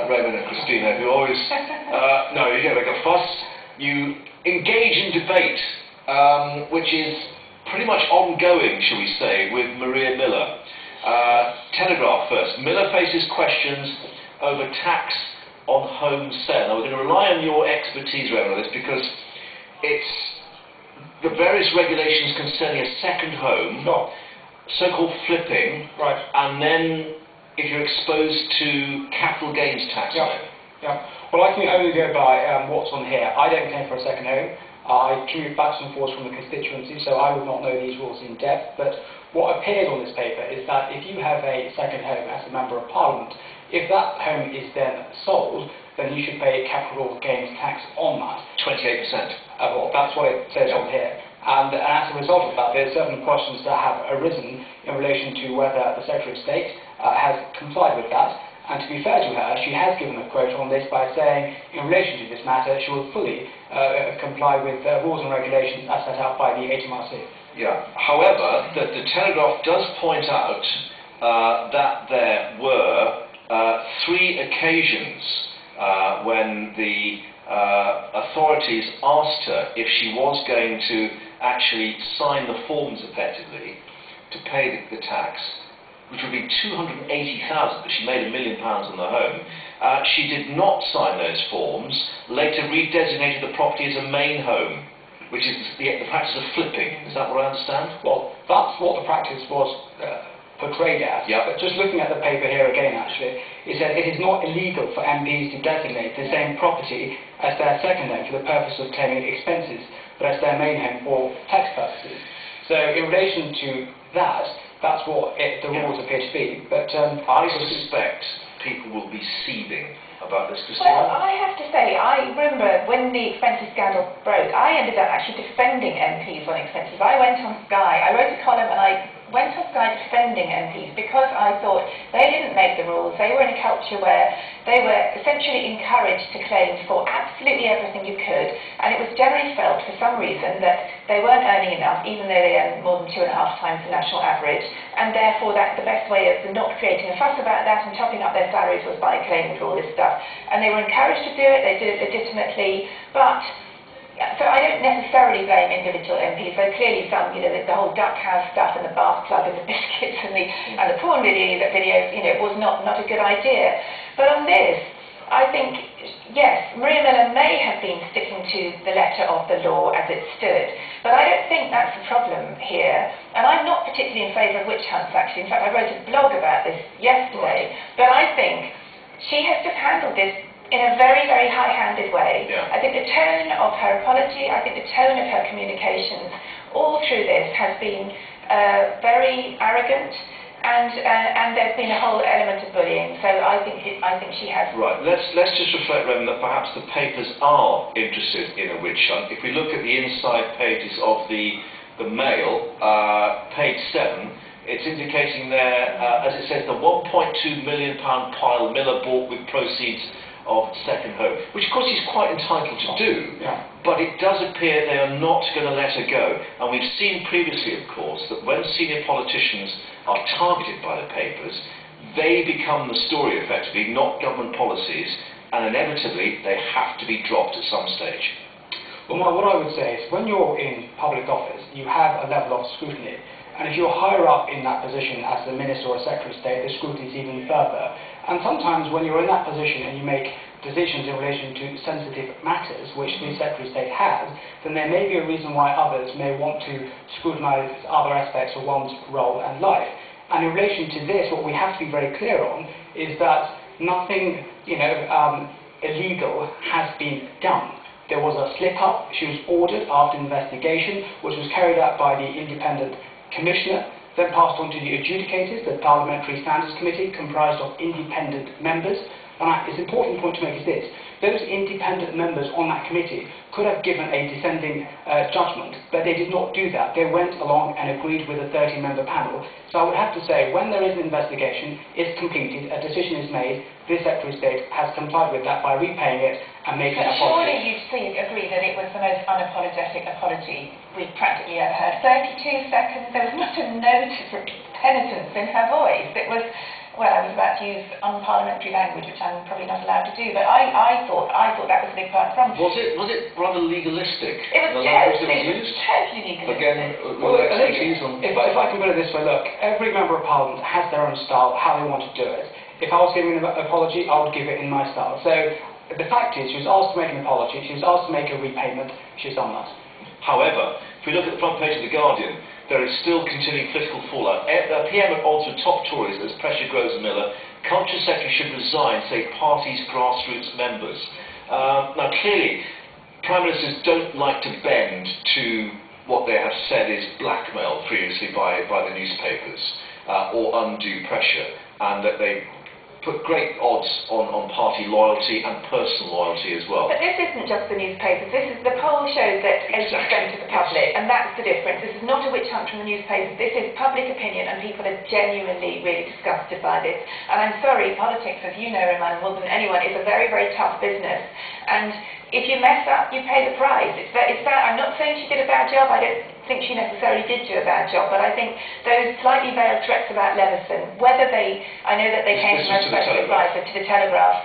Rehman and Christina, who always, no, you don't make a fuss, you engage in debate, which is pretty much ongoing, shall we say, with Maria Miller. Telegraph first. Miller faces questions over tax on home sale. Now, we're going to rely on your expertise, Rehman, on this, because it's the various regulations concerning a second home, so-called flipping, right, and then if you're exposed to capital gains tax on it. Yeah. Well, I can only go by what's on here. I don't claim for a second home. I commute back and forth from the constituency, so I would not know these rules in depth. But what appears on this paper is that if you have a second home as a Member of Parliament, if that home is then sold, then you should pay capital gains tax on that. 28%. Well, that's what it says on here. And as a result of that, there are certain questions that have arisen in relation to whether the Secretary of State has complied with that. And to be fair to her, she has given a quote on this by saying, in relation to this matter, she will fully comply with rules and regulations as set out by the HMRC. Yeah. However, the Telegraph does point out that there were 3 occasions when the authorities asked her if she was going to actually sign the forms effectively to pay the tax, which would be $280,000, but she made £1 million on the home. She did not sign those forms, later redesignated the property as a main home, which is the practice of flipping. Is that what I understand? Well, that's what the practice was portrayed as. Yep. But just looking at the paper here again, actually, it said it is not illegal for MPs to designate the same property as their second home for the purpose of claiming expenses, but as their main home for tax purposes. So in relation to that, that's what the rules appear to be. But I suspect people will be seething about this, Christina. Well, I have to say, I remember when the expenses scandal broke, I ended up actually defending MPs on expenses. I went on Sky, I wrote a column and I went on Sky defending MPs because I thought they didn't make the rules. They were in a culture where they were essentially encouraged to claim for absolutely everything you could, and it was generally felt for some reason that they weren't earning enough, even though they earned more than 2.5 times the national average, and therefore that the best way of not creating a fuss about that and topping up their salaries was by claiming for all this stuff. And they were encouraged to do it, they did it legitimately, but so I don't necessarily blame individual MPs, though clearly some, the whole duck house stuff and the bath plug and the biscuits and the porn videos, was not a good idea. But on this, I think, yes, Maria Miller may have been sticking to the letter of the law as it stood, but I don't think that's the problem here. And I'm not particularly in favour of witch hunts, actually. In fact, I wrote a blog about this yesterday, but I think she has just handled this in a very, very high-handed way. Yeah. I think the tone of her apology, I think the tone of her communications, all through this has been very arrogant, and there's been a whole element of bullying. So I think she has. Right. Let's just reflect, Rehman, that perhaps the papers are interested in a witch hunt. If we look at the inside pages of the Mail, page 7. It's indicating there, as it says, the £1.2 million pile Miller bought with proceeds of second home, which of course he's quite entitled to do, but it does appear they are not going to let her go. And we've seen previously, of course, that when senior politicians are targeted by the papers, they become the story effectively, not government policies, and inevitably they have to be dropped at some stage. Well, what I would say is, when you're in public office, you have a level of scrutiny. And if you're higher up in that position as a Minister or a Secretary of State, the scrutiny is even further. And sometimes when you're in that position and you make decisions in relation to sensitive matters, which the Secretary of State has, then there may be a reason why others may want to scrutinise other aspects of one's role and life. And in relation to this, what we have to be very clear on is that nothing, illegal has been done. There was a slip-up. She was ordered after investigation, which was carried out by the independent Commissioner, then passed on to the adjudicators, the Parliamentary Standards Committee, comprised of independent members. And it's an important point to make is this: those independent members on that committee could have given a dissenting judgment, but they did not do that. They went along and agreed with a 30-member panel. So I would have to say, when there is an investigation, it's completed, a decision is made, this Secretary of State has complied with that by repaying it and making an apology. But surely you'd agree that it was the most unapologetic apology we've practically ever heard. 32 seconds, there was not a note of penitence in her voice. It was well, I was about to use unparliamentary language, which I'm probably not allowed to do, but I thought that was a big part of the problem. Was it rather legalistic? It was the language that was totally used? legalistic. Again, Well, with I think expertise on... if I can put it this way, look, every member of Parliament has their own style, how they want to do it. If I was giving an apology, I would give it in my style. So the fact is, she was asked to make an apology, she was asked to make a repayment, she's done that. However, if we look at the front page of The Guardian, there is still continuing political fallout. PM at odds with top Tories as pressure grows in Miller. Culture Secretary should resign, say party's grassroots members. Now clearly, Prime Ministers don't like to bend to what they have said is blackmail previously by the newspapers, or undue pressure, and that they put great odds on party loyalty and personal loyalty as well. But this isn't just the newspapers. The poll shows that 80% of the public, and that's the difference. This is not a witch hunt from the newspapers. This is public opinion, and people are genuinely really disgusted by this. And I'm sorry, politics, as you know, Rehman, more than anyone, is a very, very tough business. And if you mess up, you pay the price. It's that. I'm not saying she did a bad job. I don't think she necessarily did do a bad job, but I think those slightly veiled threats about Leveson, I know that they came from a special advisor to the Telegraph,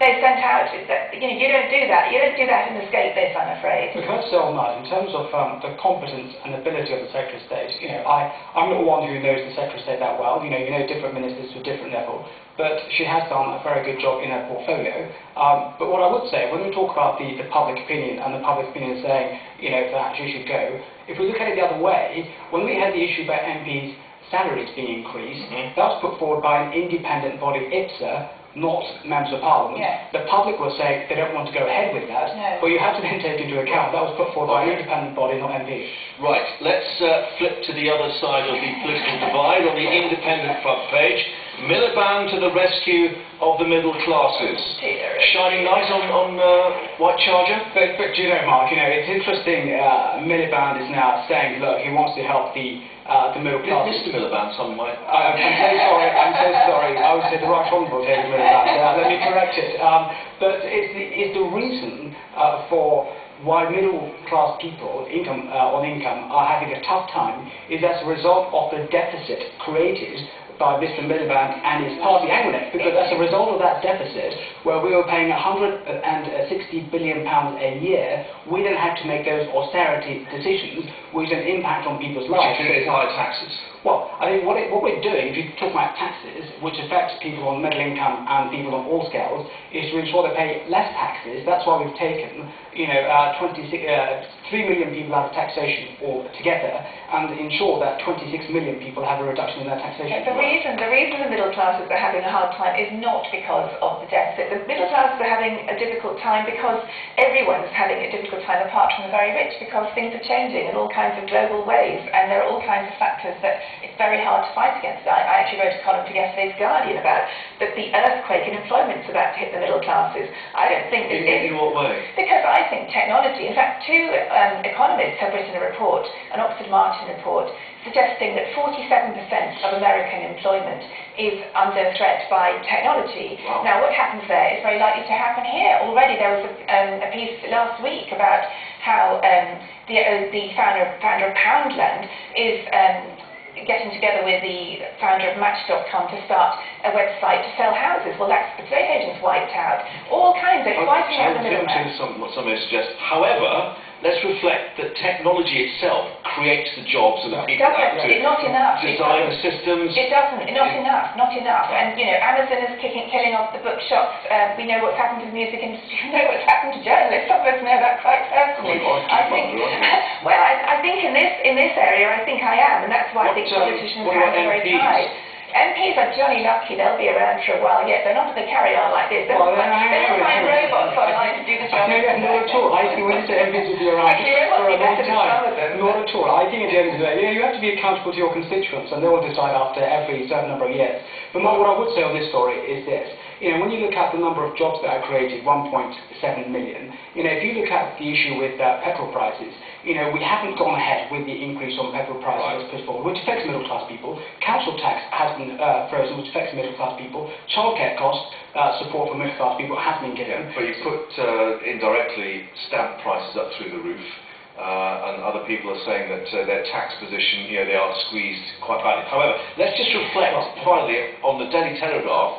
they sent out, you don't do that. You don't do that and escape this, I'm afraid. But can I say on that, in terms of the competence and ability of the Secretary of State, I'm not one who knows the Secretary of State that well. You know different ministers to a different level, but she has done a very good job in her portfolio. But what I would say, when we talk about the public opinion and the public opinion saying, that she should go, if we look at it the other way, when we had the issue about MPs' salaries being increased, that was put forward by an independent body, IPSA, not members of Parliament. Yes. The public will say they don't want to go ahead with that, but you have to then take into account that was put forward by an independent body, not MP. Right, let's flip to the other side of the political divide on the independent front page. Miliband to the rescue of the middle classes. Shining light on White Charger? But do you know, Mark, it's interesting, Miliband is now saying, look, he wants to help the middle class. Mr. Miliband, some might... I'm so sorry. I would say the Right Honourable David Miliband. Let me correct it. But it's the reason for why middle class people, income are having a tough time, is as a result of the deficit created by Mr. Miliband and his party, because as a result of that deficit, where we were paying £160 billion a year, we then had to make those austerity decisions, which had an impact on people's lives. Which included higher taxes. Well, I think what we're doing, if you talk about taxes, which affects people on middle income and people on all scales, is to ensure they pay less taxes. That's why we've taken, 3 million people out of taxation altogether, and ensure that 26 million people have a reduction in their taxation. The reason the middle classes are having a hard time is not because of the deficit. The middle classes are having a difficult time because everyone's having a difficult time apart from the very rich, because things are changing in all kinds of global ways, and there are all kinds of factors that it's very hard to fight against. I actually wrote a column for yesterday's Guardian about that the earthquake in employment is about to hit the middle classes. I don't think this is... In what way? Because I think technology, in fact, two economists have written a report, an Oxford Martin report, suggesting that 47% of American employment is under threat by technology. Wow. Now, what happens there is very likely to happen here. Already there was a piece last week about how the founder of Poundland is getting together with the founder of Match.com to start a website to sell houses. Well, that's the estate agents wiped out. All kinds of fighting out the middleman. Some may suggest. However, let's reflect that technology itself creates the jobs of the people that have to not enough. design the systems. It doesn't. Not enough. And Amazon is killing off the bookshops. We know what's happened to the music industry. We know what's happened to journalists. Some of us know that quite personally. I think. Well, I think in this area, I think I am, and that's why I think politicians have a very tight. MPs are jolly lucky. They'll be around for a while yet. They're not going to carry on like this. They'll find robots online to do the job. Not at all. I think when you say MPs will be around for a long time, not at all. I think at the end of the day, you have to be accountable to your constituents, and they will decide after every certain number of years. But what I would say on this story is this. When you look at the number of jobs that are created, 1.7 million, if you look at the issue with petrol prices, we haven't gone ahead with the increase on petrol prices pushed forward, which affects middle class people. Council tax has been frozen, which affects middle class people. Childcare costs, support for middle class people has been given. But you put indirectly stamp prices up through the roof. and other people are saying that their tax position, they are squeezed quite badly. However, let's just reflect finally on the Daily Telegraph.